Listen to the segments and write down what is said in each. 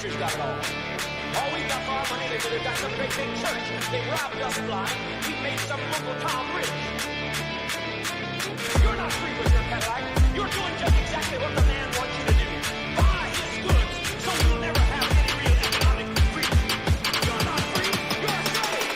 preachers got it all. All we got for our money, they could have got some great big church. They robbed us blind. We made some local town rich. You're not free with your Cadillac. You're doing just exactly what the man wants you to do. Buy his goods, so you'll never have any real economic freedom. You're not free. You're a slave.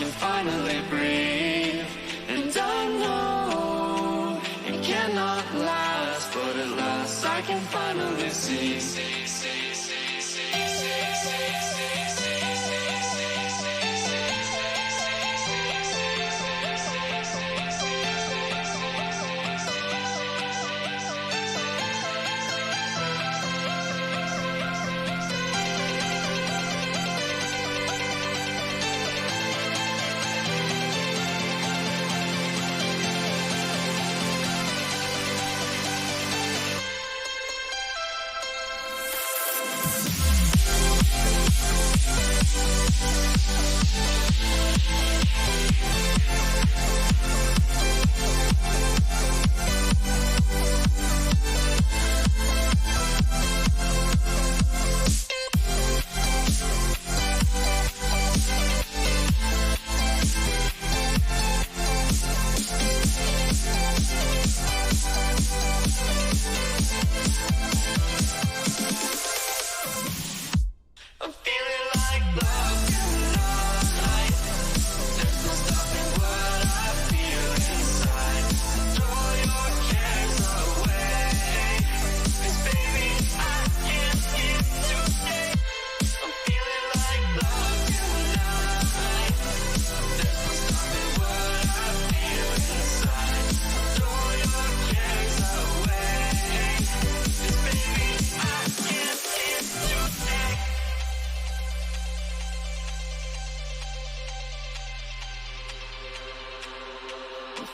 can finally breathe. And I know it cannot last, but at last I can finally see.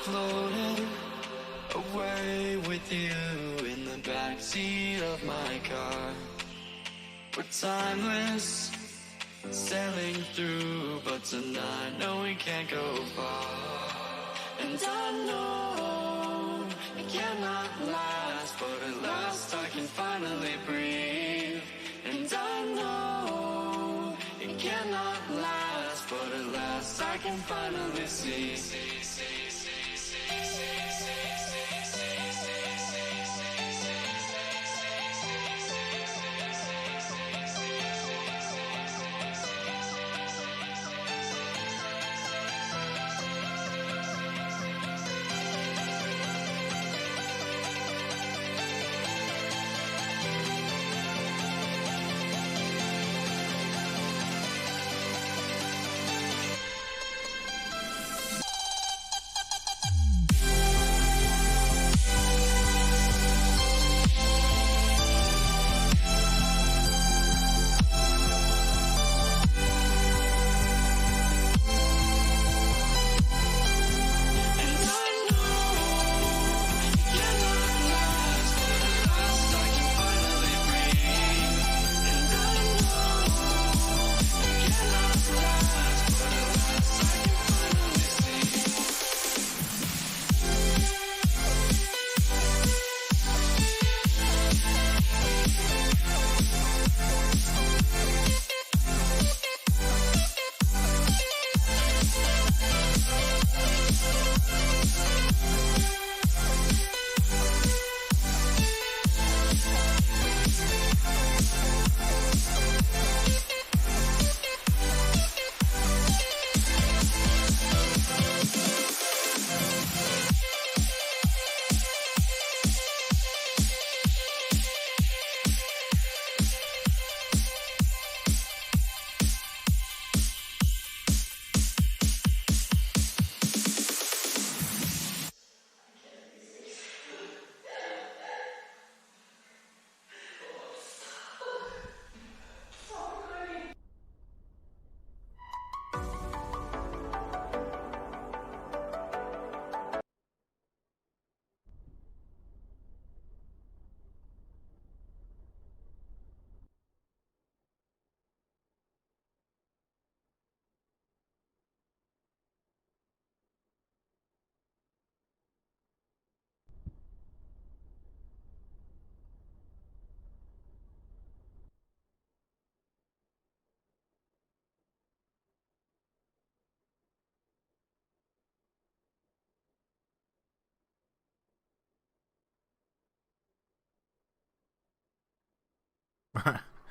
Floating away with you in the backseat of my car. We're timeless, sailing through, but tonight, no, we can't go far. And I know it cannot last, but at last I can finally breathe. And I know it cannot last, but at last I can finally see.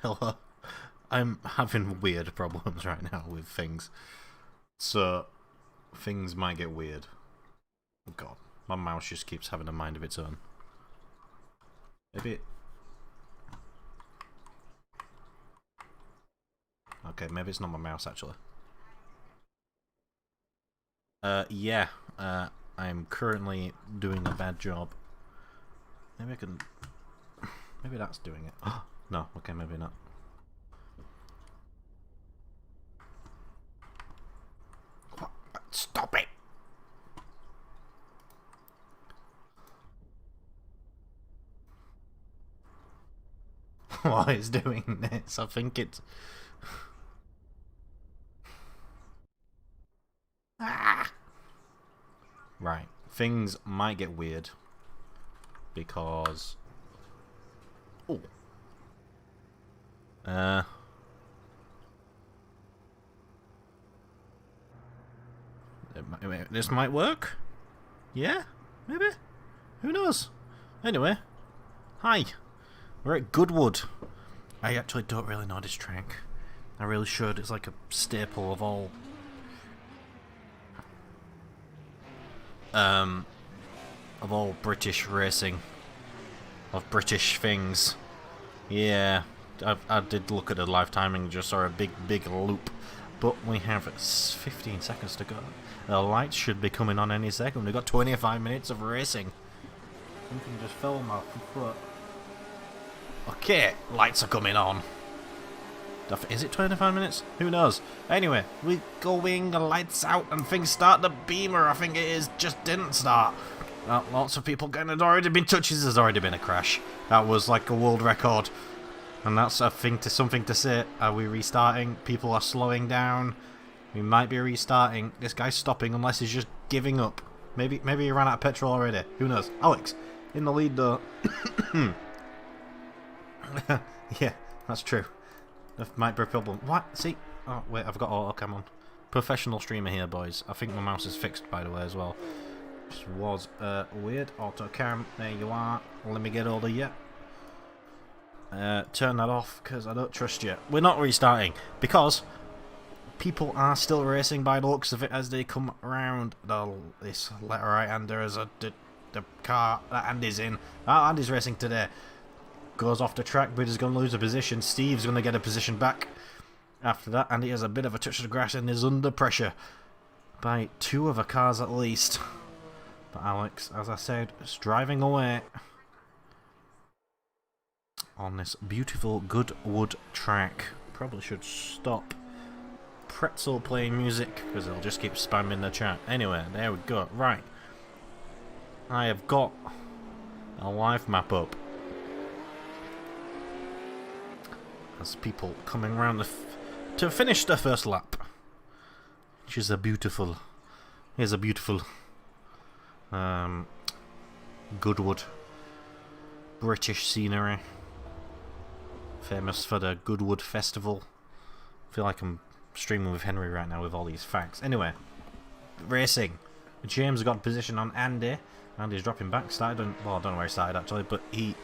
Hello. I'm having weird problems right now with things. So, things might get weird. Oh god, my mouse just keeps having a mind of its own. Maybe... Okay, maybe it's not my mouse, actually. Yeah, I'm currently doing a bad job. Maybe I can... Maybe that's doing it. Oh, no, okay, maybe not. Stop it! What it's doing this, I think it's... Ah! Right, things might get weird. Because... Oh. This might work? Yeah? Maybe? Who knows? Anyway. Hi. We're at Goodwood. I actually don't really know this track. I really should. It's like a staple of all... of all British racing. Of British things. Yeah. I did look at the live timing and just saw a big loop. But we have 15 seconds to go. The lights should be coming on any second. We've got 25 minutes of racing. You can just film off the foot. Okay, lights are coming on. Is it 25 minutes? Who knows? Anyway, we're going, the lights out, and things start. The beamer, I think it is, just didn't start. Lots of people getting it. Already been touches. There's already been a crash. That was like a world record. And that's a thing to something to say. Are we restarting? People are slowing down. We might be restarting. This guy's stopping unless he's just giving up. Maybe he ran out of petrol already. Who knows? Alex, in the lead though. Yeah, that's true. That might be a problem. What? See? Oh, wait, I've got auto cam on. Professional streamer here, boys. I think my mouse is fixed, by the way, as well. This was weird. Auto cam. There you are. Let me get hold of you. Turn that off, because I don't trust you. We're not restarting, because people are still racing by the looks of it as they come around. This letter right-hander as the car that Andy's in. Andy's racing today. Goes off the track, but he's going to lose a position. Steve's going to get a position back after that, and he has a bit of a touch of the grass and is under pressure by two other cars at least. But Alex, as I said, is driving away on this beautiful Goodwood track. Probably should stop Pretzel playing music because it'll just keep spamming the chat. Anyway, there we go. Right, I have got a live map up. As people coming around to finish their first lap, which is a beautiful. Here's a beautiful Goodwood British scenery, famous for the Goodwood Festival. I feel like I'm streaming with Henry right now with all these facts. Anyway, racing. James got a position on Andy. Andy's dropping back. Started. Well, I don't know where he started actually, but he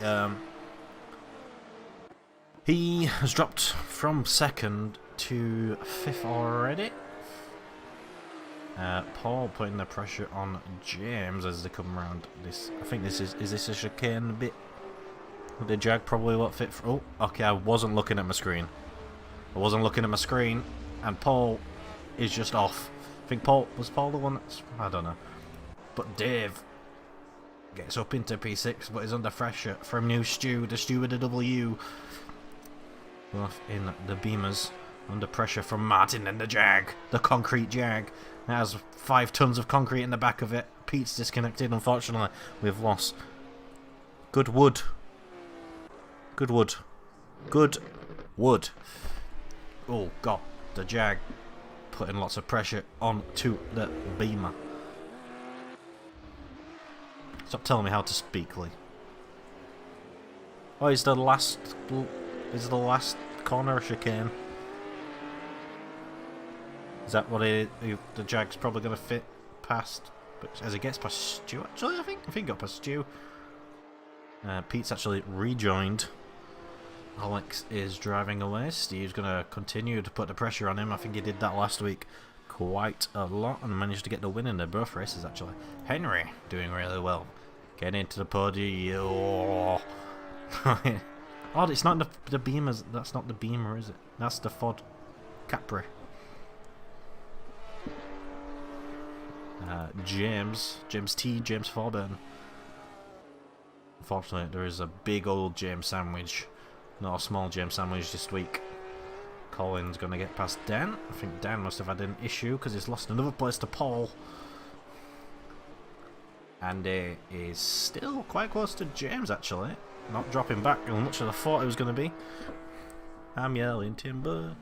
has dropped from second to fifth already. Paul putting the pressure on James as they come around this. I think this is this a chicane bit? The Jag probably won't fit for. Oh, okay. I wasn't looking at my screen. And Paul is just off. I think Paul was the one that's. I don't know. But Dave gets up into P6, but is under pressure from new Stu, the Stu with the W. Off in the Beamers, under pressure from Martin and the Jag, the concrete Jag. It has 5 tons of concrete in the back of it. Pete's disconnected, unfortunately. We've lost Goodwood. Oh god, the Jag putting lots of pressure onto the Beamer. Stop telling me how to speak, Lee. Oh, is the last corner chicane? Is that what the Jag's probably going to fit past? But as it gets past Stu, actually, I think it got past Stu. Pete's actually rejoined. Alex is driving away. Steve's going to continue to put the pressure on him. I think he did that last week quite a lot and managed to get the win in their both races actually. Henry doing really well. Getting into the podium. Oh, oh it's not the Beamer. That's not the Beamer, is it? That's the Ford Capri. James Forburn. Unfortunately, there is a big old James sandwich, not a small James sandwich this week. Colin's going to get past Dan. I think Dan must have had an issue because he's lost another place to Paul. Andy is still quite close to James actually. Not dropping back as much as I thought it was going to be. I'm yelling timber.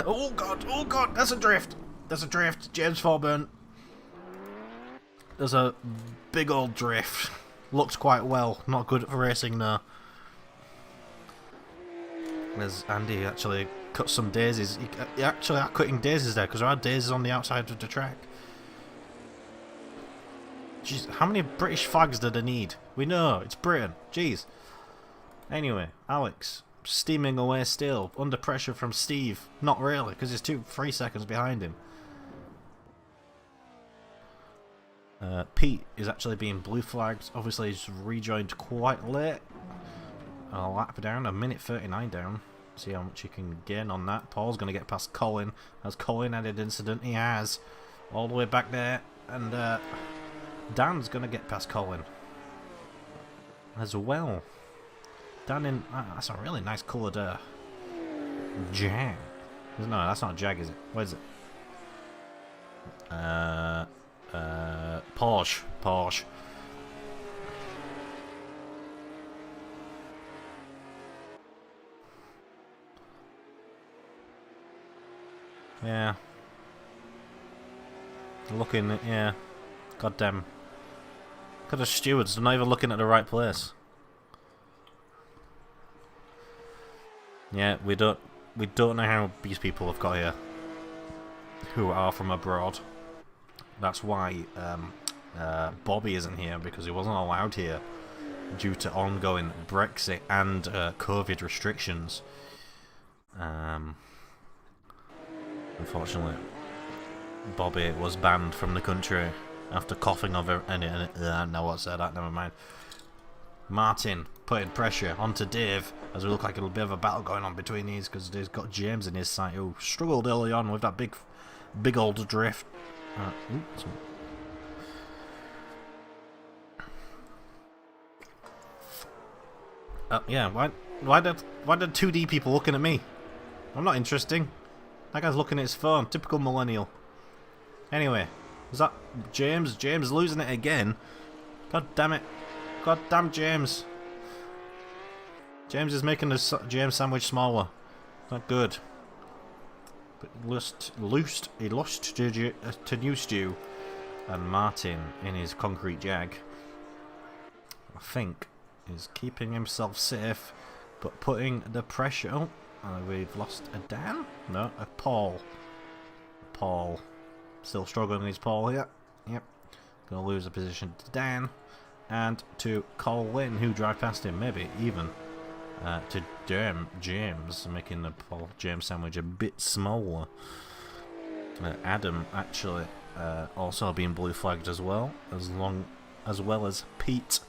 Oh god, there's a drift. There's a drift. James Forburn. There's a big old drift. Looks quite well. Not good for racing though. There's Andy actually cut some daisies. He actually are cutting daisies there because there are daisies on the outside of the track. Jeez, how many British flags do they need? We know, it's Britain. Jeez. Anyway, Alex steaming away still. Under pressure from Steve. Not really, because he's 3 seconds behind him. Pete is actually being blue flagged. Obviously he's rejoined quite late. A lap down, a minute 39 down. See how much he can gain on that. Paul's going to get past Colin. Has Colin had an incident? He has. All the way back there. And Dan's going to get past Colin as well. Dan in... that's a really nice coloured Jag. No, that's not a Jag, is it? What is it? Porsche. Yeah. Looking at, yeah. Goddamn. Got the stewards, they're not even looking at the right place. Yeah, we don't know how these people have got here. Who are from abroad. That's why Bobby isn't here, because he wasn't allowed here due to ongoing Brexit and COVID restrictions. Unfortunately, Bobby was banned from the country after coughing over no, what's that? Never mind. Martin putting pressure onto Dave as we look like a little bit of a battle going on between these because Dave's got James in his sight who struggled early on with that big old drift. Yeah, why did 2D people looking at me? I'm not interesting. That guy's looking at his phone. Typical millennial. Anyway, was that James? James losing it again. God damn it. God damn James. James is making the James sandwich smaller. Not good. But he lost to New Stew and Martin in his concrete Jag. I think is keeping himself safe, but putting the pressure. Oh, we've lost a Dan? No, a Paul. Paul. Still struggling with his Paul here. Yep. Gonna lose a position to Dan. And to Colin, who drive past him, maybe even to James, making the Paul James sandwich a bit smaller. Adam actually also being blue flagged as well, as well as Pete.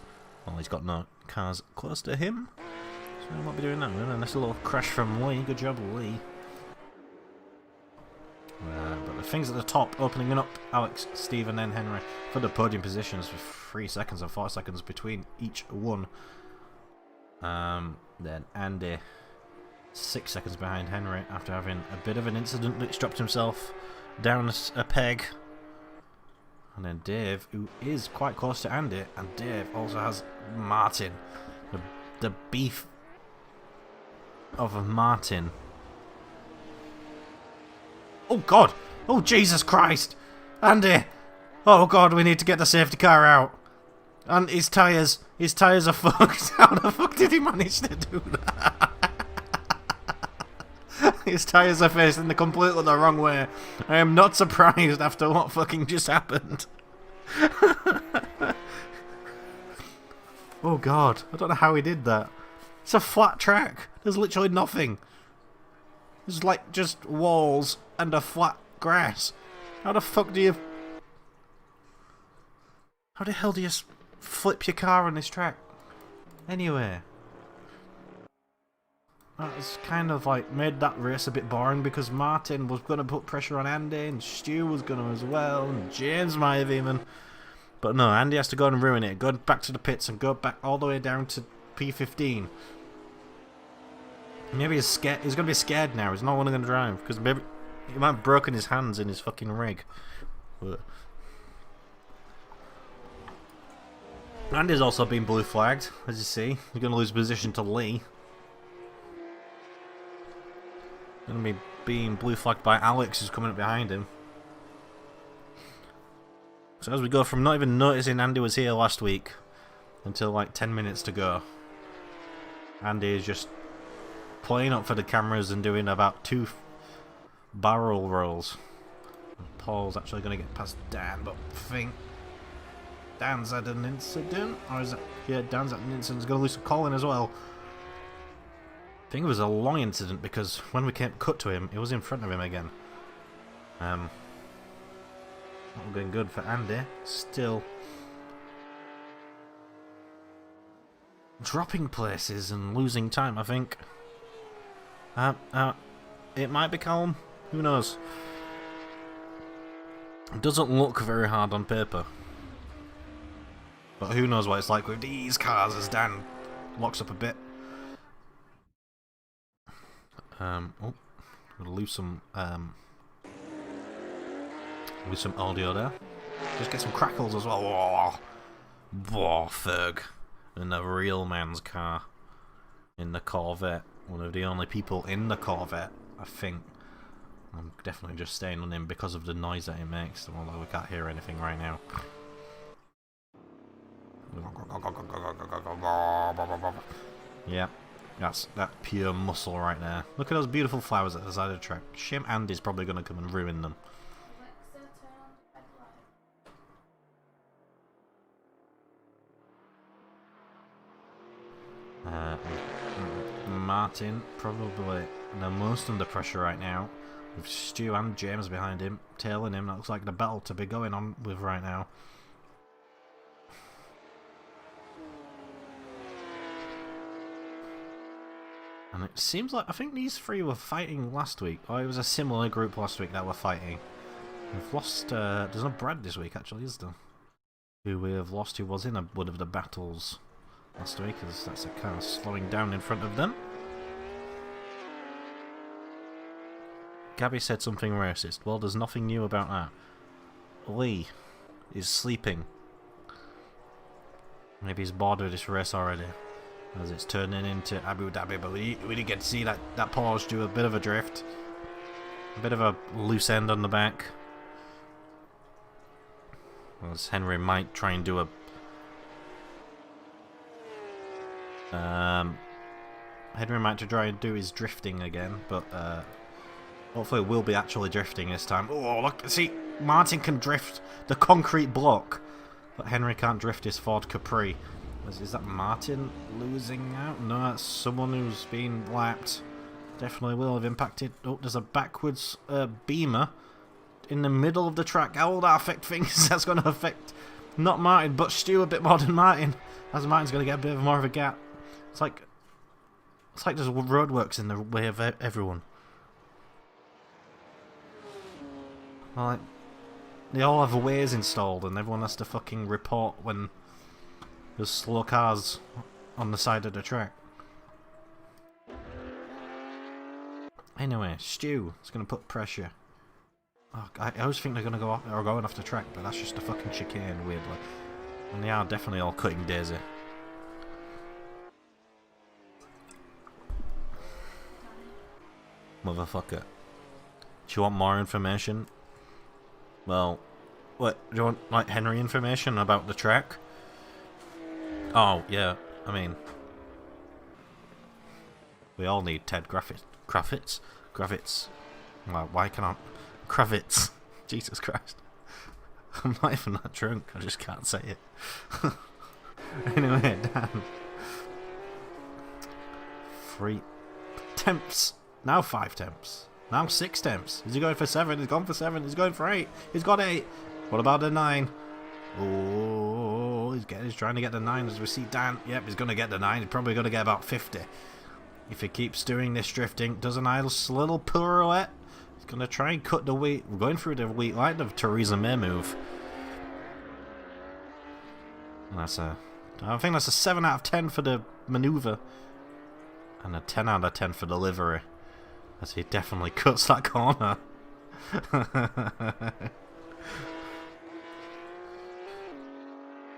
Well, he's got no cars close to him, so he won't be doing that. A nice little crash from Lee. Good job, Lee. But the things at the top opening up. Alex, Steve, and then Henry for the podium positions with 3 seconds and 4 seconds between each one. Then Andy 6 seconds behind Henry after having a bit of an incident that dropped himself down a peg. And then Dave, who is quite close to Andy, and Dave also has Martin. The beef of Martin. Oh God! Oh Jesus Christ! Andy! Oh God, we need to get the safety car out. And his tyres are fucked. How the fuck did he manage to do that? His tyres are facing completely the wrong way. I am not surprised after what fucking just happened. Oh God, I don't know how he did that. It's a flat track. There's literally nothing. There's like just walls and a flat grass. How the fuck do you... How the hell do you flip your car on this track? Anyway. That's kind of like made that race a bit boring because Martin was going to put pressure on Andy and Stu was going to as well and James might have even. But no, Andy has to go and ruin it. Go back to the pits and go back all the way down to P15. Maybe he's scared. He's going to be scared now. He's not going to drive because maybe he might have broken his hands in his fucking rig. Andy's also been blue flagged, as you see. He's going to lose position to Lee. Going to be being blue flagged by Alex, who's coming up behind him. So as we go from not even noticing Andy was here last week until like 10 minutes to go, Andy is just playing up for the cameras and doing about 2 barrel rolls. Paul's actually going to get past Dan, but I think Dan's had an incident, or is it? Yeah, Dan's had an incident. He's going to lose to Colin as well. I think it was a long incident because when we came cut to him, it was in front of him again. Not going good for Andy. Still dropping places and losing time, I think. It might be calm. Who knows? It doesn't look very hard on paper. But who knows what it's like with these cars as Dan locks up a bit. Oh, we'll lose some audio there. Just get some crackles as well. Whoa, Ferg. In the real man's car. In the Corvette. One of the only people in the Corvette, I think. I'm definitely just staying on him because of the noise that he makes, although we can't hear anything right now. Yeah. That's that pure muscle right there. Look at those beautiful flowers at the side of the track. Shame Andy's probably going to come and ruin them. Martin probably the most under pressure right now, with Stu and James behind him, tailing him. That looks like the battle to be going on with right now. And it seems like, I think these 3 were fighting last week, or it was a similar group last week that were fighting. We've lost, there's no Brad this week actually, is there? Who we have lost, who was in one of the battles last week, as that's a car slowing down in front of them. Gabby said something racist. Well, there's nothing new about that. Lee is sleeping. Maybe he's bored with this race already, as it's turning into Abu Dhabi, but we did get to see that Porsche do a bit of a drift. A bit of a loose end on the back. As Henry might try and do a... Henry might try and do his drifting again, but hopefully we'll be actually drifting this time. Oh, look, see, Martin can drift the concrete block, but Henry can't drift his Ford Capri. Is that Martin losing out? No, that's someone who's been lapped. Definitely will have impacted. Oh, there's a backwards Beamer in the middle of the track. How will that affect things? That's going to affect not Martin, but Stu a bit more than Martin, as Martin's going to get a bit more of a gap. It's like there's roadworks in the way of everyone. Like, they all have ways installed, and everyone has to fucking report when there's slow cars on the side of the track. Anyway, Stu is going to put pressure. Oh, I always think they're going to go off, or going off the track, but that's just a fucking chicane, weirdly. And they are definitely all cutting Daisy. Motherfucker. Do you want more information? Well, what, do you want, like, Henry information about the track? Oh, yeah, I mean... We all need Ted Kravitz. Well, why can't Kravitz. Jesus Christ. I'm not even that drunk, I just can't say it. Anyway, Dan. Free attempts Now 5 temps. Now 6 temps. Is he going for 7? He's gone for 7. He's going for 8. He's got 8. What about the 9? Oh, he's trying to get the 9 as we see Dan. Yep, he's going to get the 9. He's probably going to get about 50. If he keeps doing this drifting, does a nice little pirouette. He's going to try and cut the weight. We're going through the weight line of Theresa May move. I think that's a 7 out of 10 for the manoeuvre. And a 10 out of 10 for delivery. As he definitely cuts that corner.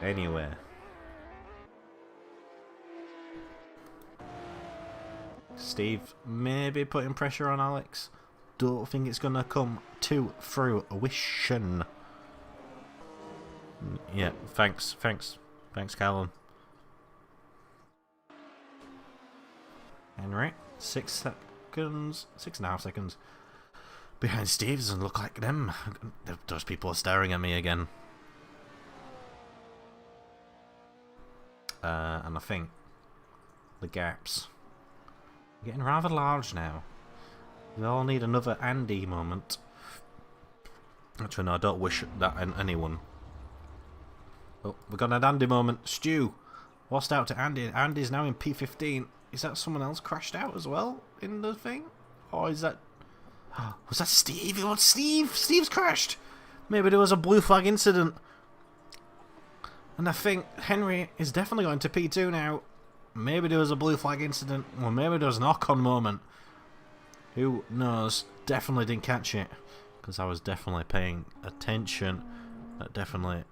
Anyway. Steve maybe putting pressure on Alex. Don't think it's going to come to fruition. Yeah, thanks, Callum. Henry, 6 seconds, 6.5 seconds behind Steve. Doesn't look like them. Those people are staring at me again. And I think the gaps are getting rather large now. We all need another Andy moment. Actually, no, I don't wish that on anyone. Oh, we've got an Andy moment. Stu, lost out to Andy. Andy's now in P15. Is that someone else crashed out as well in the thing? Or is that... Was that Steve? It was Steve! Steve's crashed! Maybe there was a blue flag incident. And I think Henry is definitely going to P2 now. Maybe there was a blue flag incident. Or maybe there was an knock-on moment. Who knows? Definitely didn't catch it. Because I was definitely paying attention. That definitely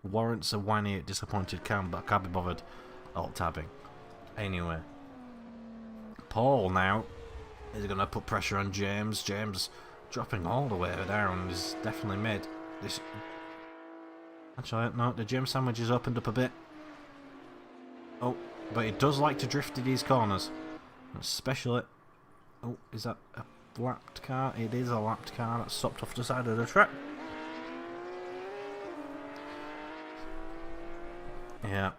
warrants a whiny, disappointed cam, but I can't be bothered alt-tabbing. Anyway. Paul now is going to put pressure on James. James dropping all the way down is definitely made this... Actually, no, the James sandwich is opened up a bit. Oh, but it does like to drift in these corners. Especially... Oh, is that a lapped car? It is a lapped car that stopped off the side of the track. Yeah.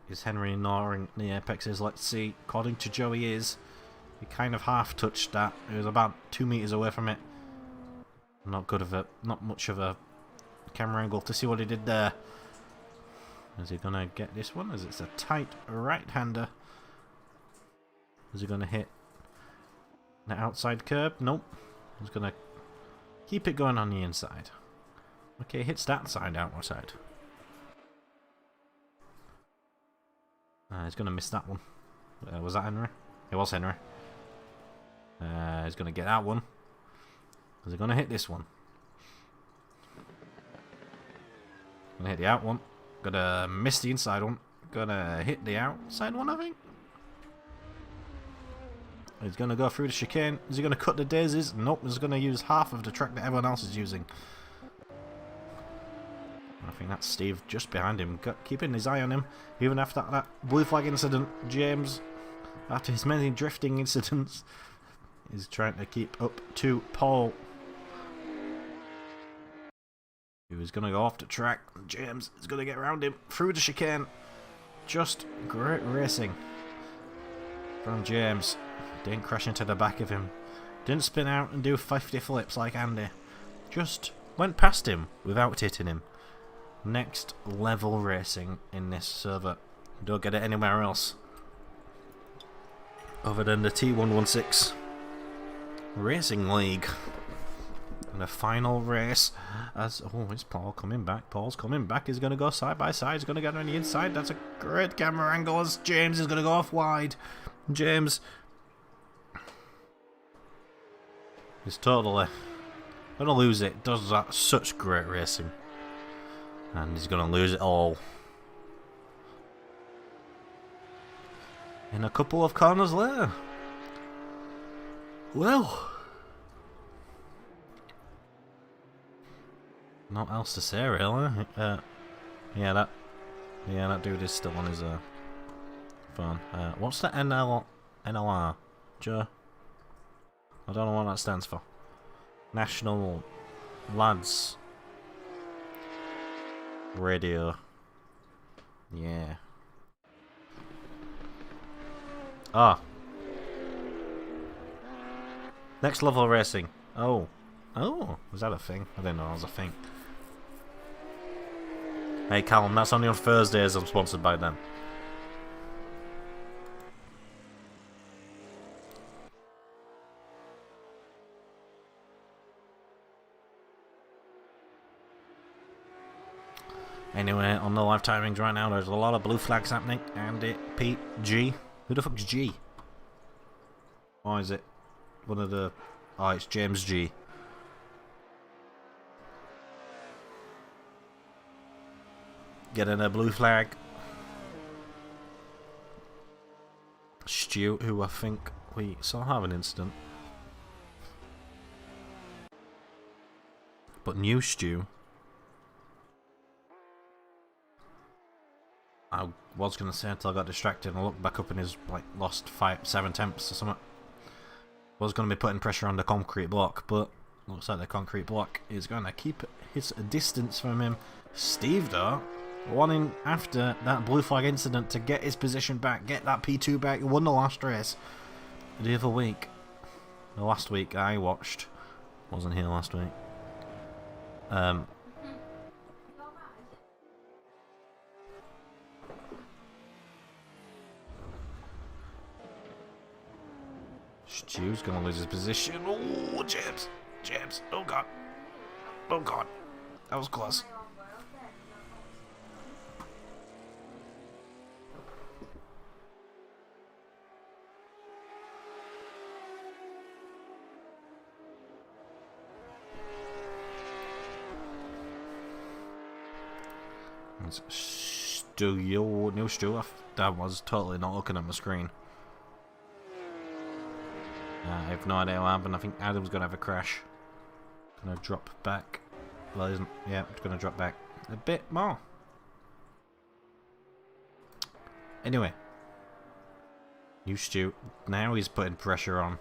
Is Henry ignoring the apexes? Let's see. According to Joe, he is. He kind of half touched that. He was about 2 meters away from it. Not much of a camera angle to see what he did there. Is he gonna get this one? As it's a tight right-hander. Is he gonna hit the outside curb? Nope. He's gonna keep it going on the inside. Okay, hits that side outside. He's going to miss that one. Was that Henry? It was Henry. He's going to get that one. Is he going to hit this one? Going to hit the out one. Going to miss the inside one. Going to hit the outside one, I think. He's going to go through the chicane. Is he going to cut the daisies? Nope. He's going to use half of the track that everyone else is using. I think that's Steve just behind him, keeping his eye on him, even after that blue flag incident. James, after his many drifting incidents, is trying to keep up to Paul, who is going to go off the track. James is going to get around him through the chicane. Just great racing from James. Didn't crash into the back of him. Didn't spin out and do 50 flips like Andy. Just went past him without hitting him. Next level racing in this server. Don't get it anywhere else other than the T116 Racing League. And the final race as... Oh, is Paul coming back? Paul's coming back. He's going to go side by side. He's going to get on the inside. That's a great camera angle as James is going to go off wide. James is totally going to lose it. Does that such great racing. And he's going to lose it all in a couple of corners later. Well, not else to say really. Yeah, that dude is still on his phone. What's the NLR, Joe? I don't know what that stands for. National Lads Radio. Yeah. Ah. Next level racing. Oh. Oh, was that a thing? I didn't know that was a thing. Hey Callum, that's only on Thursdays. I'm sponsored by them. Anyway, on the live timings right now, there's a lot of blue flags happening. And Pete G. Who the fuck's G? Or is it one of the... Oh, it's James G. Getting a blue flag. Stu, who I think we saw have an incident. But new Stu... I was going to say until I got distracted and I looked back up and he's like lost 7 temps or something. Was going to be putting pressure on the concrete block, but looks like the concrete block is going to keep his distance from him. Steve, though, wanting after that blue flag incident to get his position back, get that P2 back. He won the last race the other week. The last week I watched. Wasn't here last week. Stu's gonna lose his position. Oh, James! James! Oh god! Oh god! That was close. Stu, new Stu. That was totally not looking at my screen. I have no idea what happened. I think Adam's going to have a crash. Going to drop back. Well, isn't. Yeah, it's going to drop back a bit more. Anyway. New Stu. Now he's putting pressure on.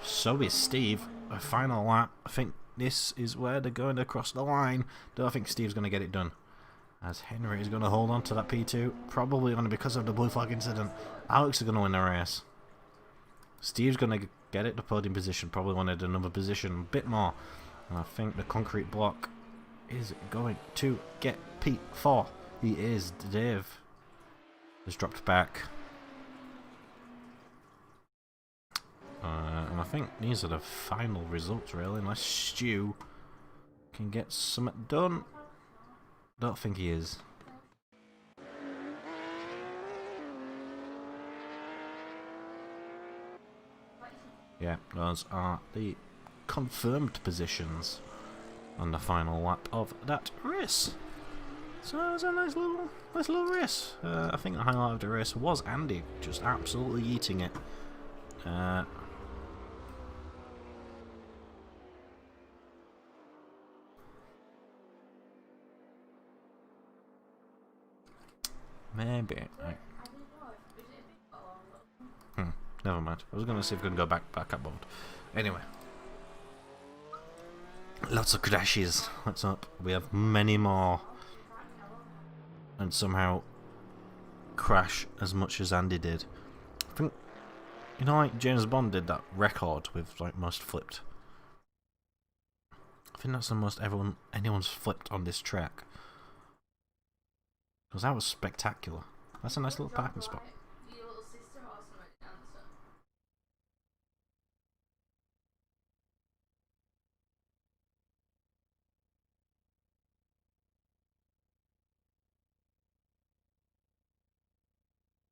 So is Steve. A final lap. I think this is where they're going to cross the line. Do I think Steve's going to get it done? As Henry is going to hold on to that P2. Probably only because of the blue flag incident. Alex is going to win the race. Steve's going to get it to podium position. Probably wanted another position, a bit more. And I think the concrete block is going to get P4. He is. Dave has dropped back. And I think these are the final results, really. Unless Stu can get something done. Don't think he is. Yeah, those are the confirmed positions on the final lap of that race. So it was a nice little race. I think the highlight of the race was Andy just absolutely eating it. Maybe. Never mind. I was going to see if we can go back up board. Anyway. Lots of crashes. What's up? We have many more. And somehow crash as much as Andy did. I think, you know, like James Bond did that record with like most flipped. I think that's the most anyone's flipped on this track. Because that was spectacular. That's a nice little parking spot.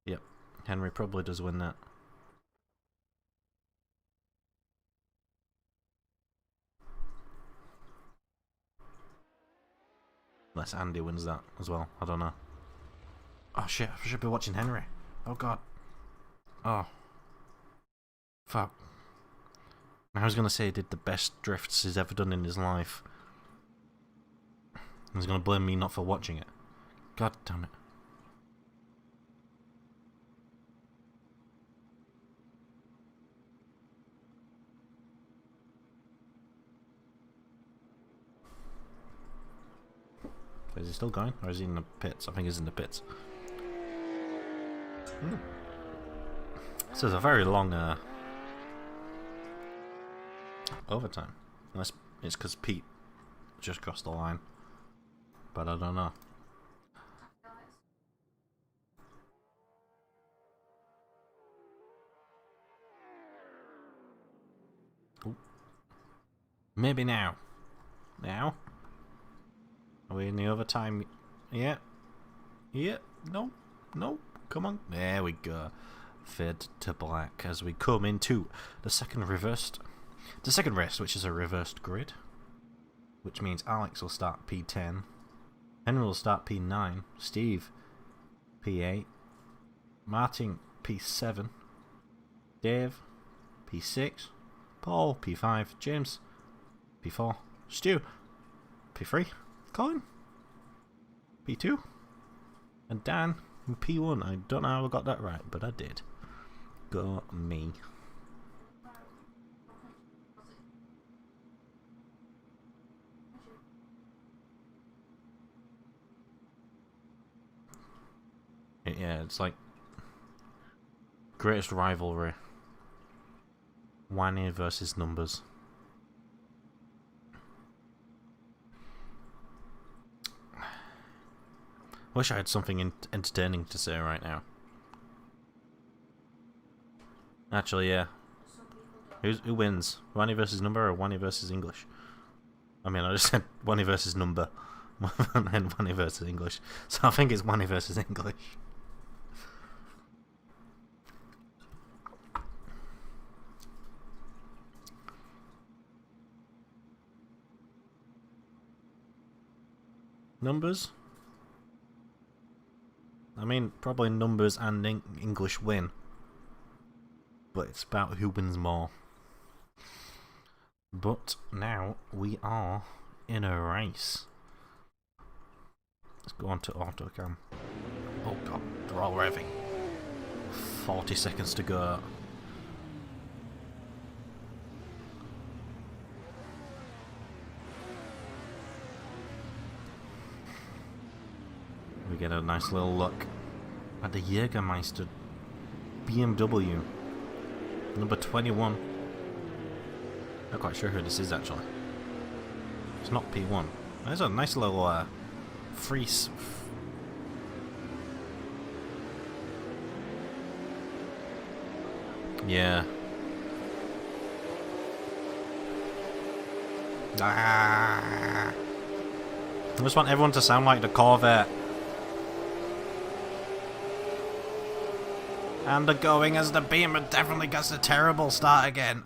Yep, Henry probably does win that. Unless Andy wins that as well, I don't know. Oh shit, I should be watching Henry. Oh god. Oh. Fuck. I was gonna say he did the best drifts he's ever done in his life. He's gonna blame me not for watching it. God damn it. Is he still going? Or is he in the pits? I think he's in the pits. This is a very long overtime. Unless it's because Pete just crossed the line. But I don't know. Ooh. Maybe now. Now? Are we in the overtime? Yeah. Yeah. No. No. Come on. There we go. Fade to black as we come into the second reversed. The second race, which is a reversed grid. Which means Alex will start P10. Henry will start P9. Steve P8. Martin P7. Dave P6. Paul P5. James P4. Stu P3. Colin P2. And Dan P1. I don't know how I got that right, but I did. Go me. Yeah, it's like greatest rivalry. Wanny versus numbers. Wish I had something entertaining to say right now. Actually, yeah. Who wins? Wanny versus number or Wanny versus English? I mean, I just said Wanny versus number. And Wanny versus English. So I think it's Wanny versus English. Numbers? I mean, probably numbers and English win. But it's about who wins more. But now we are in a race. Let's go on to autocam. Oh god, they're all revving. 40 seconds to go. We get a nice little look at the Jägermeister BMW number 21. Not quite sure who this is actually. It's not P1. There's a nice little freeze. Yeah. I just want everyone to sound like the Corvette. And the going as the Beamer definitely gets a terrible start again.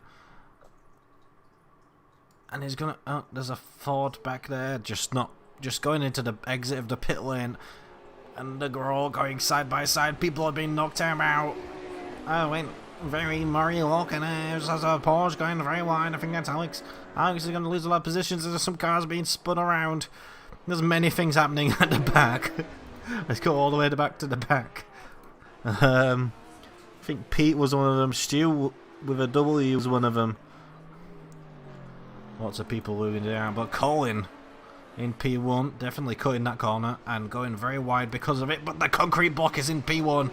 And he's gonna... Oh, there's a Ford back there. Just going into the exit of the pit lane. And they're all going side by side. People are being knocked out. Oh, went very Murray Locke, and there's a Porsche going very wide. I think that's Alex. Alex is going to lose a lot of positions. There's some cars being spun around. There's many things happening at the back. Let's go all the way back to the back. I think Pete was one of them. Stu with a W was one of them. Lots of people moving down, but Colin in P1 definitely cutting that corner and going very wide because of it. But the concrete block is in P1.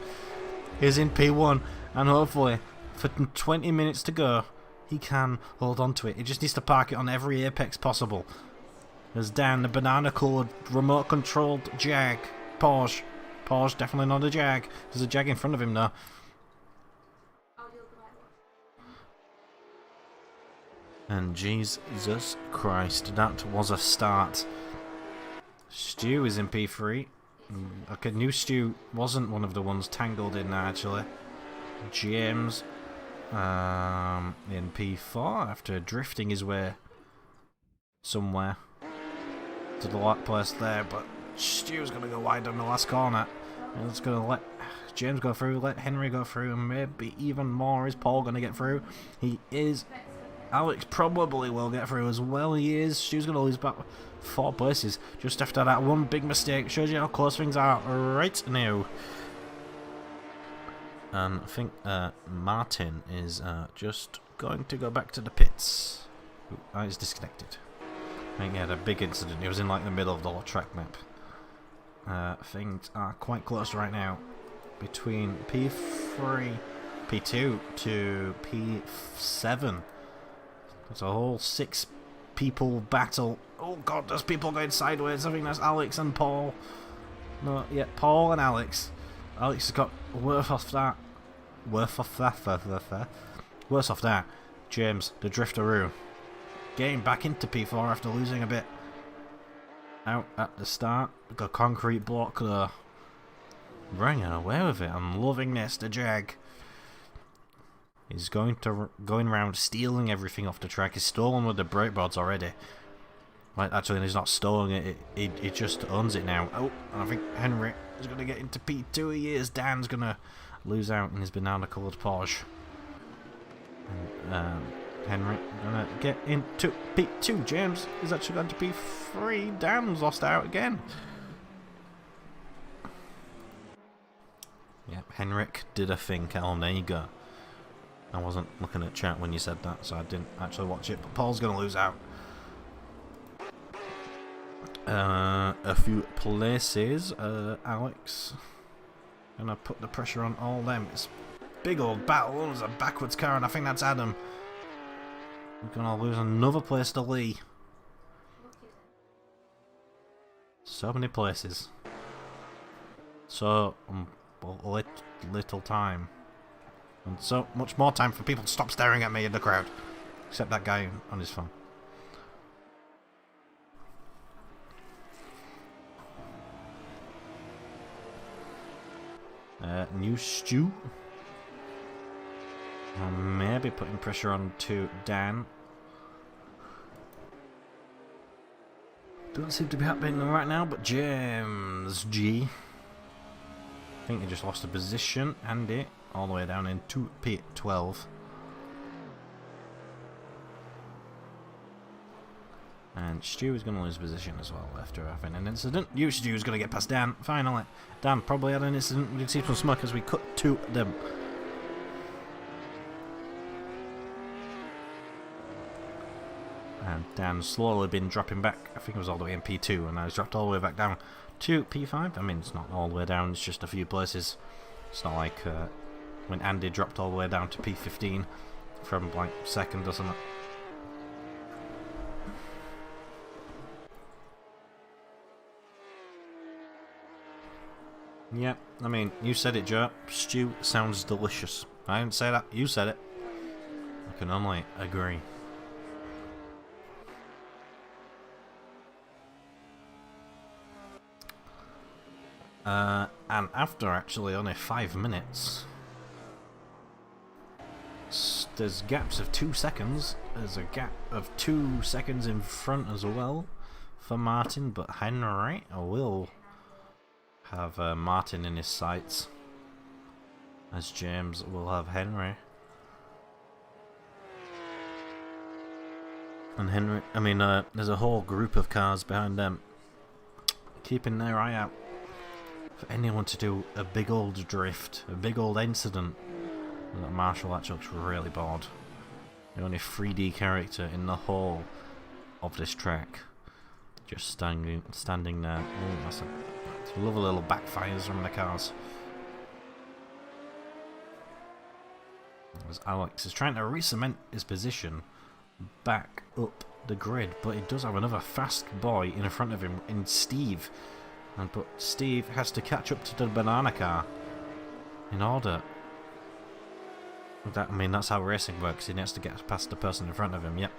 And hopefully for 20 minutes to go he can hold on to it. He just needs to park it on every apex possible. There's Dan, the banana coloured remote controlled Jag Porsche. Definitely not a Jag. There's a Jag in front of him though. And Jesus Christ, that was a start. Stu is in P3. Okay, new Stu wasn't one of the ones tangled in there actually. James in P4 after drifting his way somewhere to the lock place there, but Stu's going to go wide on the last corner. And it's going to let James go through, let Henry go through, and maybe even more. Is Paul going to get through? He is. Alex probably will get through as well. He is. Stu's going to lose back 4 places just after that one big mistake. Shows you how close things are right now. And I think Martin is just going to go back to the pits. He's disconnected. I think he had a big incident. He was in like the middle of the track map. Things are quite close right now between P3, P2 to P7. It's a whole 6 people battle. Oh god, there's people going sideways. I think that's Alex and Paul. No, yeah, Paul and Alex. Alex has got worse off that. Worse off that. James, the drifteroo. Getting back into P4 after losing a bit. Out at the start. Got a concrete block there. Running away with it. I'm loving this, the Jag. He's going around stealing everything off the track. He's stolen with the brake boards already. Right, actually, he's not stealing it. He just owns it now. Oh, I think Henry is going to get into P2. He is. Dan's going to lose out in his banana-coloured Porsche. And, Henry going to get into P2. James is actually going to P3. Dan's lost out again. Yep, Henrik did a think. There you go. I wasn't looking at chat when you said that, so I didn't actually watch it. But Paul's going to lose out. A few places. Alex gonna put the pressure on all them. It's big old battle. There's a backwards car, and I think that's Adam. We're gonna lose another place to Lee. So many places. So little time. And so much more time for people to stop staring at me in the crowd. Except that guy on his phone. New Stew. Maybe putting pressure on to Dan. Doesn't seem to be happening right now, but James G. I think he just lost a position. Andy, all the way down into P12. And Stu is going to lose position as well after having an incident. You, Stu, is going to get past Dan, finally. Dan probably had an incident. We can see some smoke as we cut to them. And Dan's slowly been dropping back. I think it was all the way in P2, and now he's dropped all the way back down to P5. I mean, it's not all the way down, it's just a few places. It's not like when Andy dropped all the way down to P15 from like second or something. Yeah, I mean, you said it, Joe. Stew sounds delicious. I didn't say that, you said it. I can only agree. And after actually only 5 minutes, there's gaps of 2 seconds. There's a gap of 2 seconds in front as well for Martin, but Henry will have Martin in his sights, as James will have Henry. And Henry, I mean, there's a whole group of cars behind them, keeping their eye out for anyone to do a big old drift, a big old incident. Marshall actually looks really bored. The only 3D character in the whole of this track, just standing there. Ooh, that's a lovely little backfires from the cars. As Alex is trying to re-cement his position back up the grid, but he does have another fast boy in front of him in Steve. But Steve has to catch up to the banana car in order. I mean, that's how racing works. He needs to get past the person in front of him. Yep.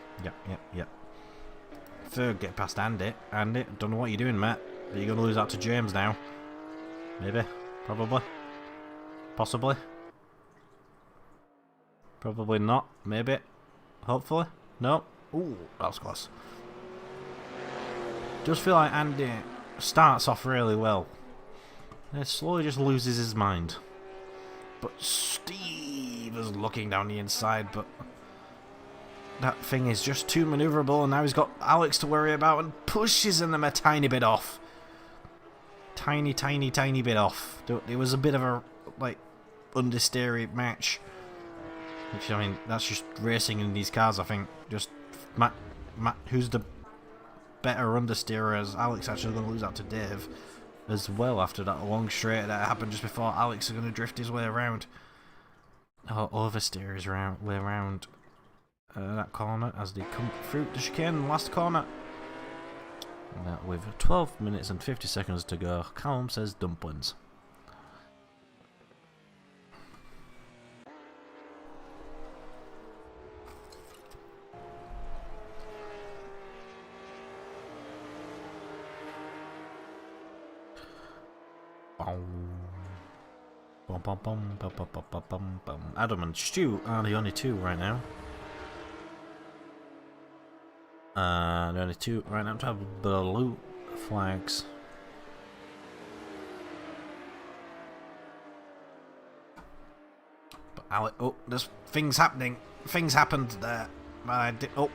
Third, get past Andy. Andy, don't know what you're doing, Matt. Are you going to lose out to James now? Maybe. Probably. Possibly. Probably not. Maybe. Hopefully. No. Ooh, that was close. Just feel like Andy starts off really well. Then slowly just loses his mind. But Steve is looking down the inside, but that thing is just too maneuverable, and now he's got Alex to worry about and pushes them a tiny bit off. Tiny bit off. It was a bit of a, like, understeery match. Which, I mean, that's just racing in these cars, I think. Just, Matt, who's the better understeerer, as Alex actually going to lose out to Dave as well after that long straight that happened just before Alex is going to drift his way around. Oh, oversteer his way around that corner as they come through the chicane. Last corner. Now, with 12 minutes and 50 seconds to go, Callum says dumplings. Adam and Stu are the only two right now. The only two right now to have blue flags. But oh, there's things happening. Things happened there. Oh,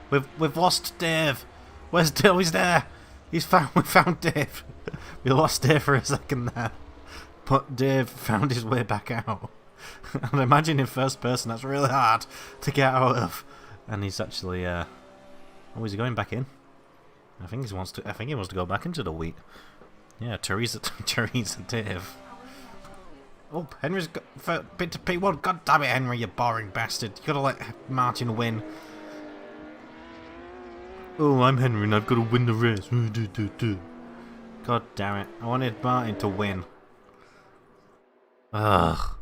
we've lost Dave. Where's Dave? He's there. We found Dave. We lost Dave for a second there. But Dave found his way back out. And imagine in first person, that's really hard to get out of. And he's actually, oh, is he going back in? I think he wants to go back into the wheat. Yeah, Teresa Dave. Oh, Henry's got for bit to P1. God damn it, Henry, you boring bastard. You gotta let Martin win. Oh, I'm Henry and I've got to win the race. God damn it. I wanted Martin to win. Ugh.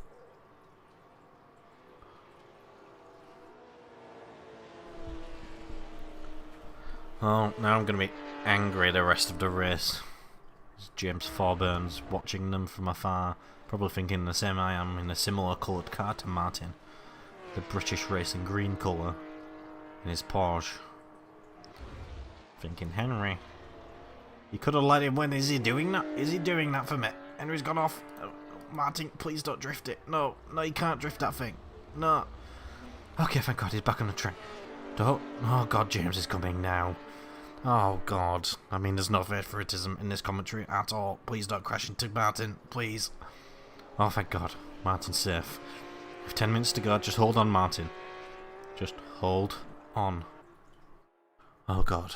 Oh, now I'm going to be angry the rest of the race. It's James Forburns watching them from afar, probably thinking the same I am, in a similar coloured car to Martin. The British racing green colour in his Porsche. Thinking, Henry, you could have let him win. Is he doing that? Is he doing that for me? Henry's gone off. Oh, Martin, please don't drift it. No, you can't drift that thing. No. Okay, thank God, he's back on the track. Don't. Oh God, James is coming now. Oh God. I mean, there's no favoritism in this commentary at all. Please don't crash into Martin, please. Oh, thank God. Martin's safe. With 10 minutes to go, just hold on, Martin. Just hold on. Oh God.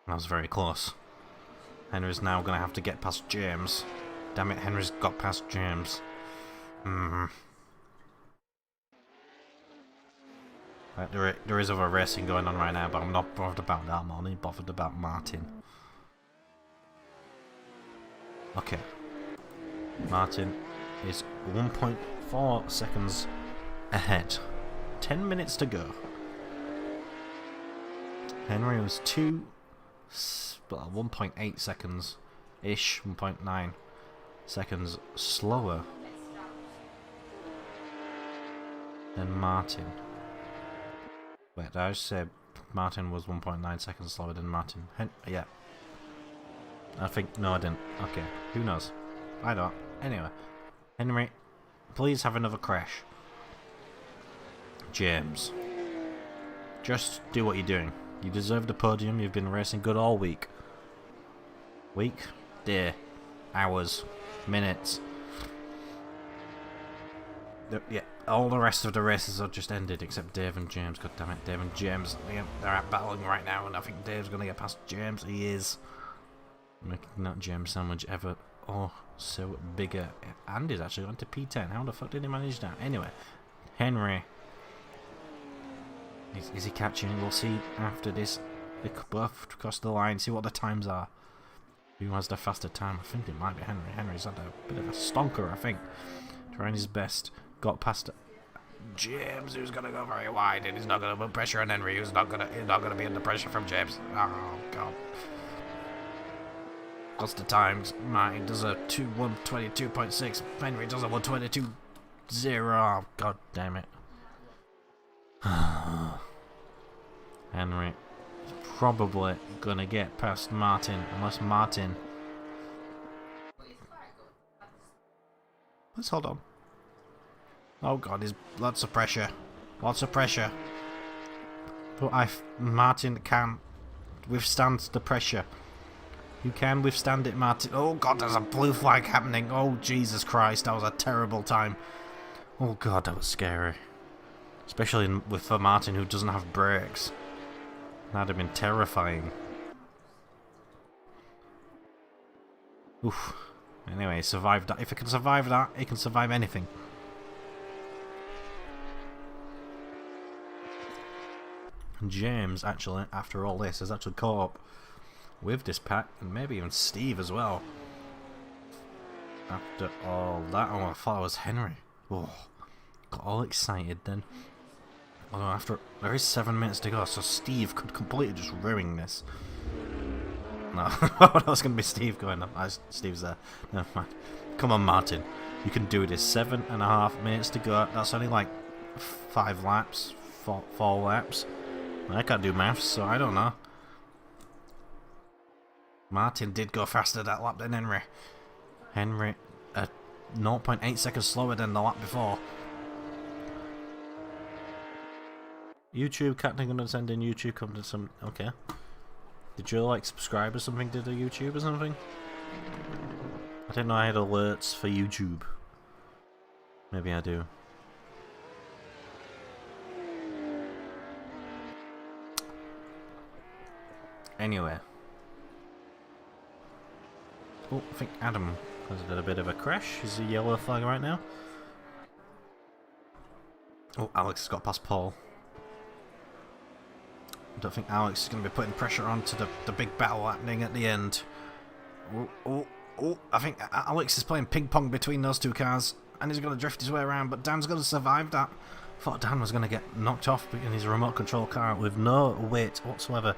That was very close. Henry's now going to have to get past James. Damn it, Henry's got past James. Right, there is other racing going on right now, but I'm not bothered about that. I'm only bothered about Martin. Okay. Martin is 1.4 seconds ahead. 10 minutes to go. Henry was 1.8 seconds-ish, 1.9 seconds slower than Martin. Wait, did I just say Martin was 1.9 seconds slower than Martin? Yeah. I think, no I didn't. Okay, who knows? I don't. Anyway, Henry, please have another crash. James, just do what you're doing. You deserve the podium. You've been racing good all week. Week? Day. Hours. Minutes. Yeah, all the rest of the races have just ended except Dave and James. God damn it, Dave and James. They're out battling right now, and I think Dave's going to get past James. He is. Making that James sandwich ever so bigger. Andy's actually gone to P10. How the fuck did he manage that? Anyway, Henry. Is he catching? We'll see after this. They both cross the line, see what the times are. Who has the faster time? I think it might be Henry. Henry's had a bit of a stonker, I think. Trying his best. Got past James, who's going to go very wide, and he's not going to put pressure on Henry, who's not going to be under pressure from James. Oh, God. What's the times? Martin does a 122.6. Henry does a 122.0. Oh, God damn it. Henry is probably gonna get past Martin unless Martin. Let's hold on. Oh God, there's lots of pressure. Lots of pressure. But Martin can withstand the pressure. You can withstand it, Martin. Oh God, there's a blue flag happening. Oh Jesus Christ, that was a terrible time. Oh God, that was scary. Especially for Martin, who doesn't have brakes. That'd have been terrifying. Oof. Anyway, he survived that. If he can survive that, he can survive anything. James, actually, after all this, has actually caught up with this pack, and maybe even Steve as well. After all that, oh, I thought it was Henry. Oh, got all excited then. Although after, there is 7 minutes to go, so Steve could completely just ruin this. No, that was going to be Steve going. Steve's there. Never mind. Come on, Martin. You can do this. 7.5 minutes to go. That's only like 5 laps. 4 laps. I can't do maths, so I don't know. Martin did go faster that lap than Henry. Henry, 0.8 seconds slower than the lap before. YouTube Captain condescending. YouTube condescending. Okay. Did you like subscribe or something to the YouTube or something? I didn't know I had alerts for YouTube. Maybe I do. Anyway. Oh, I think Adam has done a bit of a crash. He's a yellow flag right now. Oh, Alex has got past Paul. I don't think Alex is going to be putting pressure onto the big battle happening at the end. Oh, I think Alex is playing ping pong between those two cars, and he's going to drift his way around, but Dan's going to survive that. I thought Dan was going to get knocked off in his remote control car with no weight whatsoever.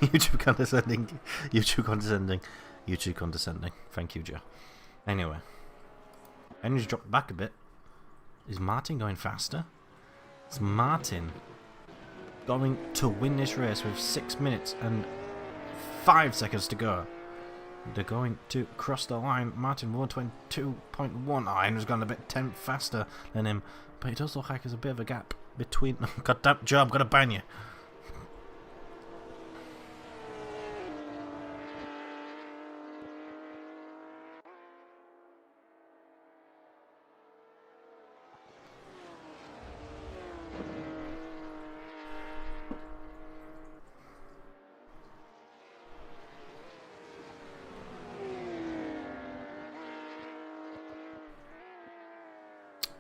YouTube condescending. YouTube condescending. YouTube condescending. Thank you, Joe. Anyway. Henry's dropped back a bit. Is Martin going faster? Is Martin going to win this race with 6 minutes and 5 seconds to go? They're going to cross the line. Martin 122.1. Oh, Henry's gone a bit 10 faster than him. But it does look like there's a bit of a gap between... God damn, Joe, I'm going to ban you.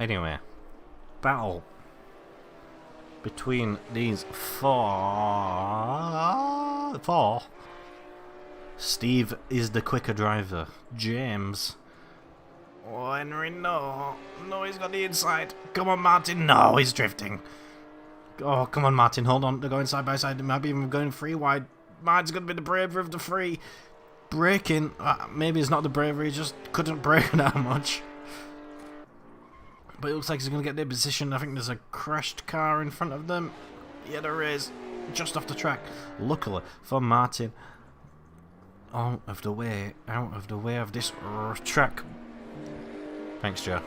Anyway, battle between these four. Steve is the quicker driver. James. Oh, Henry, no. No, he's got the inside. Come on, Martin. No, he's drifting. Oh, come on, Martin. Hold on. They're going side by side. They might be even going 3 wide. Martin's going to be the braver of the 3. Braking. Maybe it's not the bravery. He just couldn't brake that much. But it looks like he's going to get their position. I think there's a crashed car in front of them. Yeah, there is. Just off the track. Luckily for Martin. Out of the way of this track. Thanks, Joe.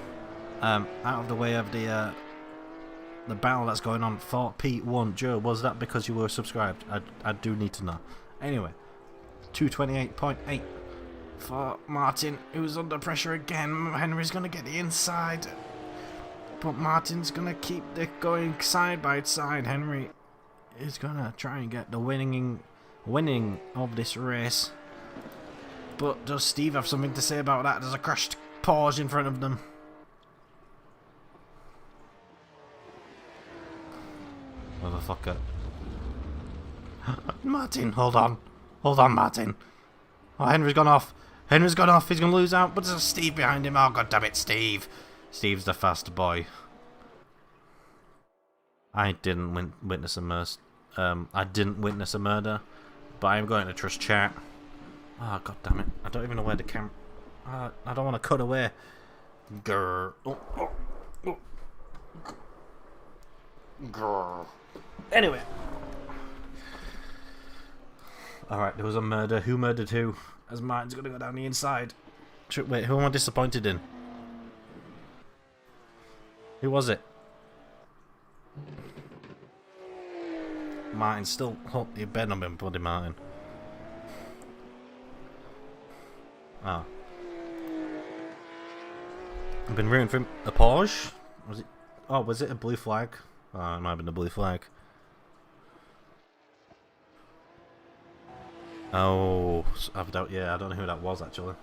Out of the way of the battle that's going on for P1. Joe, was that because you were subscribed? I do need to know. Anyway, 228.8 for Martin, who's under pressure again. Henry's going to get the inside. But Martin's going to keep it going side by side. Henry is going to try and get the winning of this race. But does Steve have something to say about that? There's a crashed Porsche in front of them. Motherfucker. Martin, hold on. Hold on, Martin. Oh, Henry's gone off. Henry's gone off. He's going to lose out. But there's Steve behind him. Oh, god damn it, Steve. Steve's the fast boy. I didn't witness a murder. I didn't witness a murder, but I'm going to trust chat. Oh, god damn it! I don't even know where the camera. I don't want to cut away. Grr. Grr. Anyway. Alright, there was a murder. Who murdered who? As Martin's going to go down the inside. Wait, who am I disappointed in? Who was it? Martin still... Oh, you better not been bloody Martin. Oh. I've been rooting for him. A Porsche? Was it... Oh, was it a blue flag? Oh, it might have been a blue flag. Oh, yeah, I don't know who that was actually.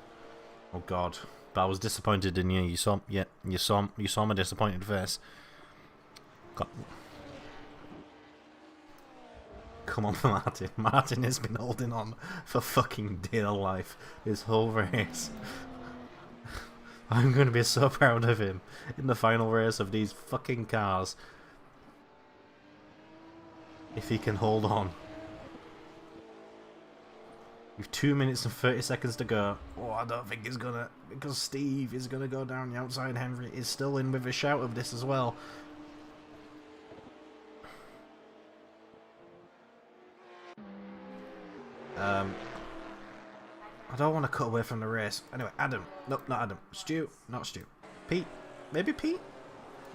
Oh god, but I was disappointed in you. You saw my disappointed face. God. come on, Martin. Martin has been holding on for fucking dear life this whole race. I'm going to be so proud of him in the final race of these fucking cars. If he can hold on. With 2 minutes and 30 seconds to go. Oh, I don't think he's gonna, because Steve is gonna go down the outside. Henry is still in with a shout of this as well. I don't want to cut away from the race. Anyway, Adam. Nope, not Adam. Stu. Not Stu. Pete. Maybe Pete?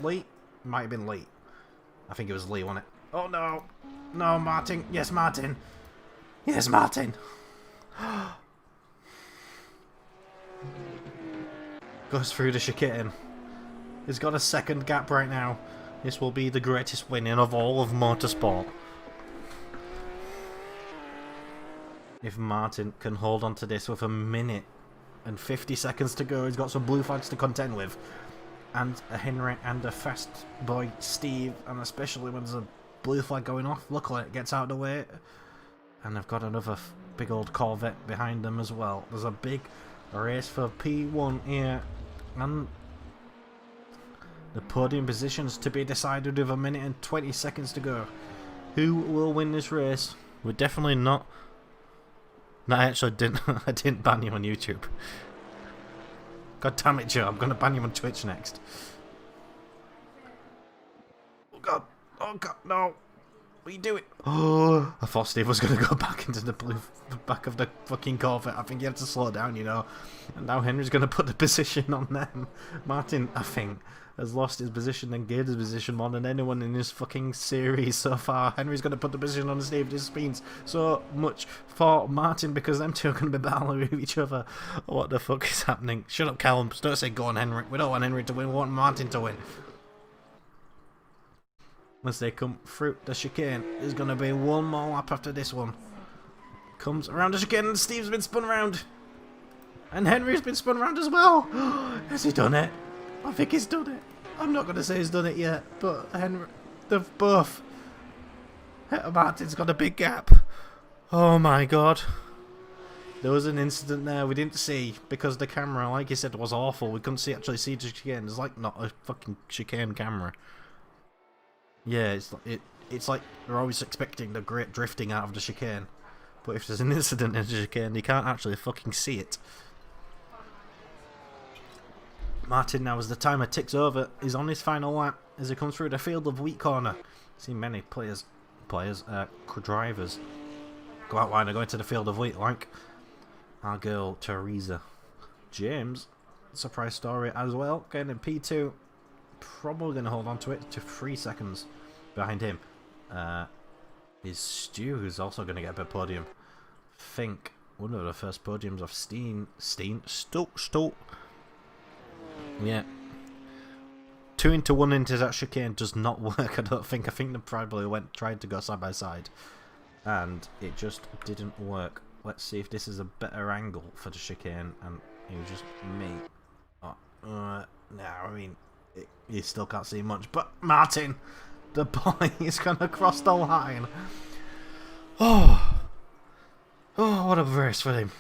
Lee? Might have been Lee. I think it was Lee, wasn't it? Oh no. No, Martin. Yes, Martin. Yes, Martin. Goes through the chicane. He's got a second gap right now. This will be the greatest winning of all of motorsport. If Martin can hold on to this with a minute and 50 seconds to go, he's got some blue flags to contend with. And a Henry and a fast boy Steve, and especially when there's a blue flag going off, luckily it gets out of the way. And they've got another big old Corvette behind them as well. There's a big race for P1 here. And the podium positions to be decided with a minute and 20 seconds to go. Who will win this race? We're definitely not... No, I actually didn't. I didn't ban you on YouTube. God damn it, Joe! I'm gonna ban you on Twitch next. Oh god! Oh god! No! What are you doing? Oh! I thought Steve was gonna go back into the back of the fucking Corvette. I think you have to slow down, you know. And now Henry's gonna put the position on them. Martin, I think, has lost his position and gained his position more than anyone in this fucking series so far. Henry's going to put the position on Steve. This means so much for Martin because them two are going to be battling with each other. What the fuck is happening? Shut up, Callum. Don't say go on, Henry. We don't want Henry to win. We want Martin to win. Once they come through the chicane, there's going to be one more lap after this one. Comes around the chicane and Steve's been spun around. And Henry's been spun around as well. Has he done it? I think he's done it. I'm not going to say he's done it yet, but Henry, they've both. Martin's got a big gap. Oh my god. There was an incident there we didn't see because the camera, like you said, was awful. We couldn't actually see the chicane. There's like not a fucking chicane camera. Yeah, it's like they're always expecting the great drifting out of the chicane. But if there's an incident in the chicane, you can't actually fucking see it. Martin, now as the timer ticks over, is on his final lap as he comes through the field of wheat corner. See many drivers go out wide and go into the field of wheat, like our girl Teresa. James, surprise story as well, getting in P2, probably going to hold on to it to 3 seconds behind him. Is Stu, who's also going to get a podium. Think one of the first podiums of Stoke. Yeah. 2 into 1 into that chicane does not work, I don't think. I think they probably tried to go side by side. And it just didn't work. Let's see if this is a better angle for the chicane. And it was just me. Oh, no, I mean, you still can't see much. But Martin, the boy, is going to cross the line. Oh, what a race for him.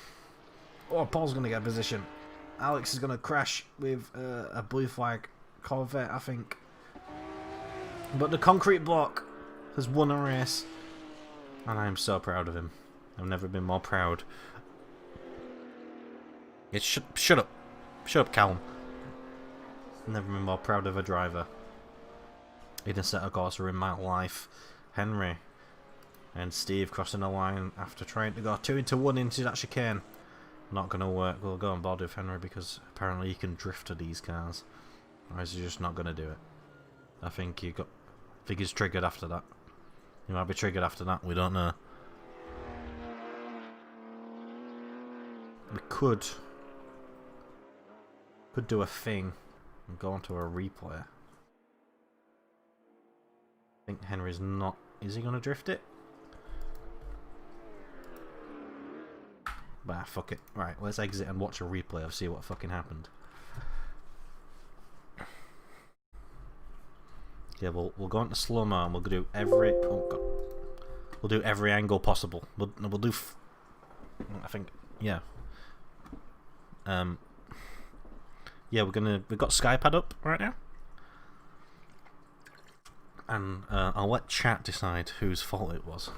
Oh, Paul's going to get a position. Alex is going to crash with a blue flag Corvette, I think. But the concrete block has won a race. And I am so proud of him. I've never been more proud. Shut up. Shut up, Callum. I've never been more proud of a driver in a set of courser in my life. Henry and Steve crossing the line after trying to go 2 into 1 into that chicane. Not going to work. We'll go on board with Henry because apparently he can drift to these cars. Or is he just not going to do it? I think he's triggered after that. He might be triggered after that. We don't know. We could do a thing and go onto a replay. I think Henry's not. Is he going to drift it? Bah, fuck it. Right, let's exit and watch a replay of see what fucking happened. Yeah, we'll go into slow-mo and we'll do every... Oh, God. We'll do every angle possible. We'll do. I think, yeah. Yeah, we've got Skypad up right now, and I'll let chat decide whose fault it was.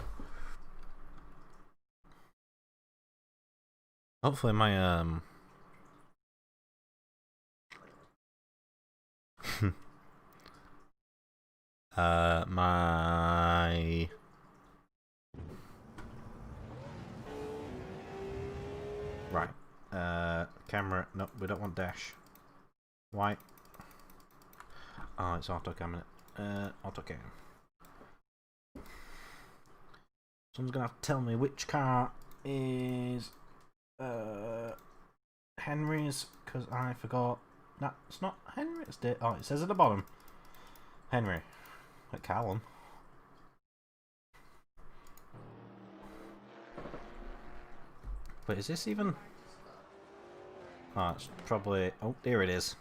Hopefully my my right camera. No, we don't want dash. Why? Oh, it's auto cam. Auto cam. Someone's gonna have to tell me which car is Henry's, because I forgot. No, it's not Henry. It's oh, it says at the bottom. Henry. At Callum. But is this even? Oh, it's probably. Oh, there it is.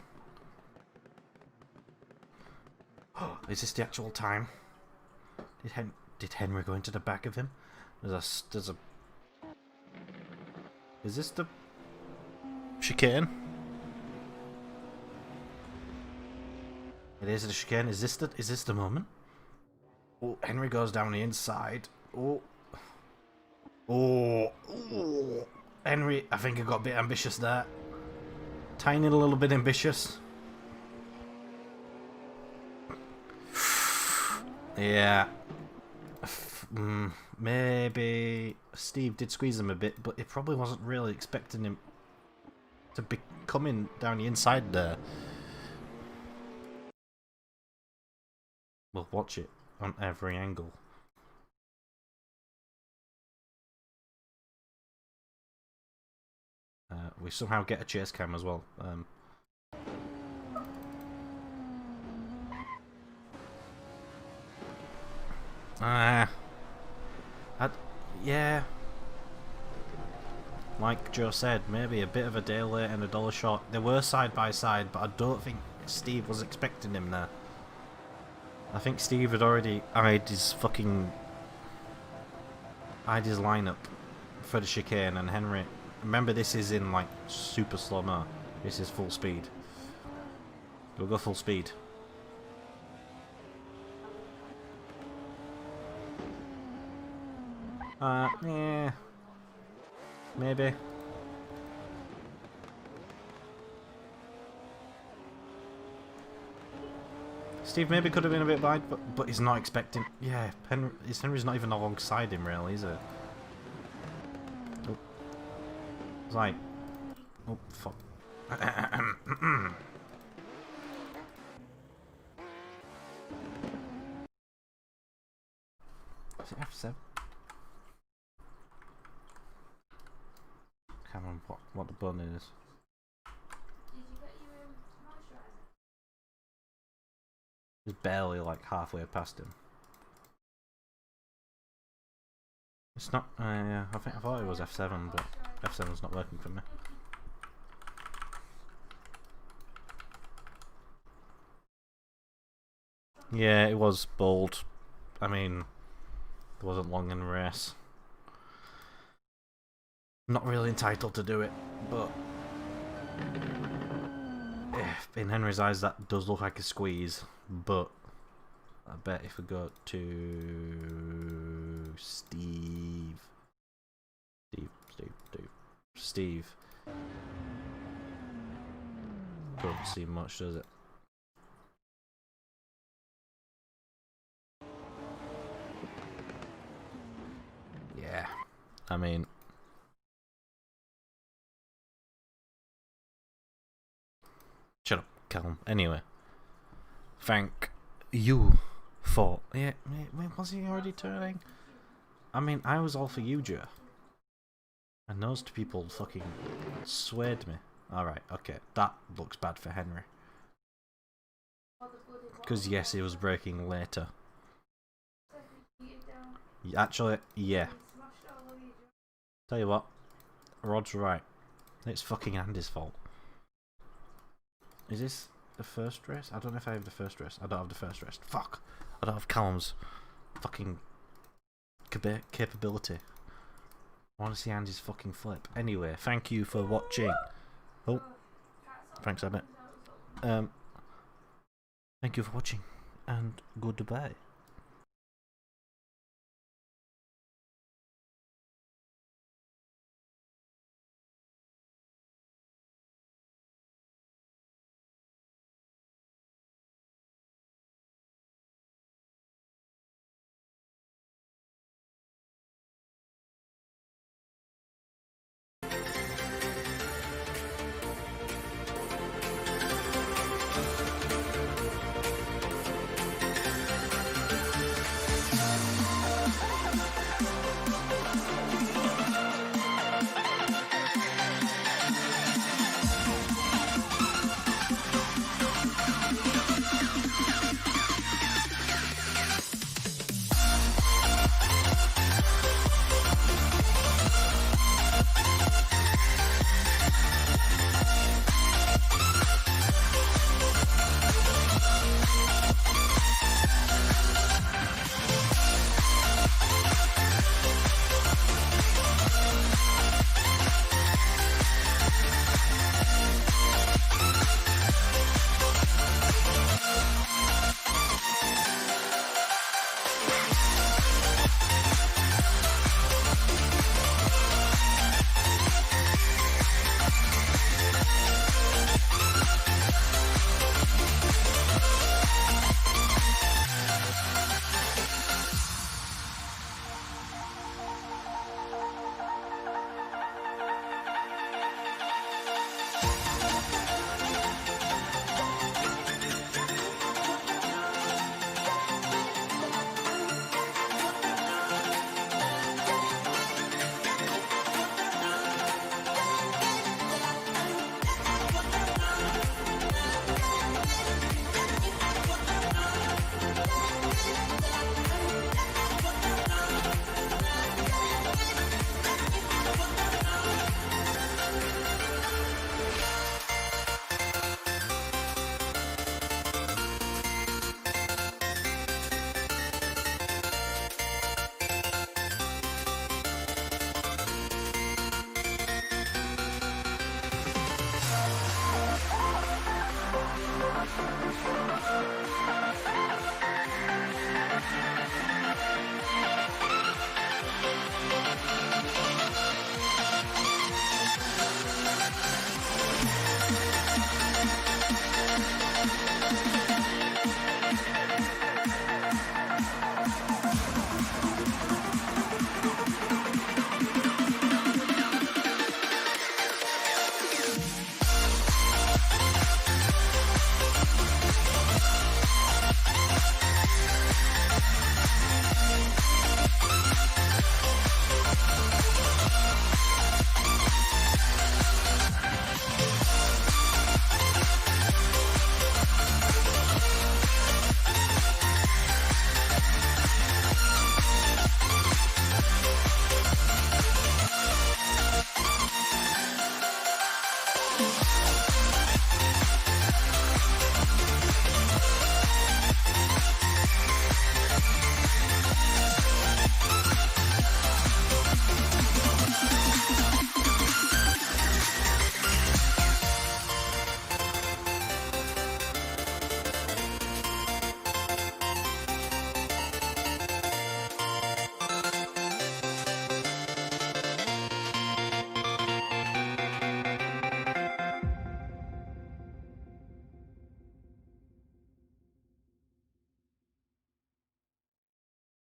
Oh, is this the actual time? Did Henry go into the back of him? There's a. Is this the chicane? It is the chicane. Is this the moment? Oh, Henry goes down the inside. Oh. Oh. Oh. Henry, I think I got a bit ambitious there. Tiny little bit ambitious. Yeah. Maybe Steve did squeeze him a bit, but he probably wasn't really expecting him to be coming down the inside there. We'll watch it on every angle. We somehow get a chase cam as well. Yeah. Like Joe said, maybe a bit of a day late and a dollar short. They were side by side, but I don't think Steve was expecting him there. I think Steve had already eyed his lineup for the chicane, and Henry. Remember, this is in like super slow mo. This is full speed. We'll go full speed. Yeah. Maybe. Steve maybe could have been a bit wide, but he's not expecting. Yeah, Henry's not even alongside him, really, is it? Oh. It's like, oh fuck. Is it F7? Can't remember what the button is. He's barely like halfway past him. It's not. Yeah, I thought it was F7, but F7's not working for me. Yeah, it was bold. I mean, it wasn't long in the race. Not really entitled to do it, but in Henry's eyes that does look like a squeeze. But I bet if we go to Steve, don't see much, does it? Yeah, I mean. Shut up, Callum. Anyway, thank you for. Yeah, wait, was he already turning? I mean, I was all for you, Joe. And those two people fucking swayed me. Alright, okay. That looks bad for Henry. Because, yes, he was braking later. Actually, yeah. Tell you what, Rod's right. It's fucking Andy's fault. Is this the first race? I don't know if I have the first race. I don't have the first race. Fuck! I don't have Callum's fucking capability. I want to see Andy's fucking flip. Anyway, thank you for watching. Oh, thanks, Emmett. Thank you for watching, and goodbye.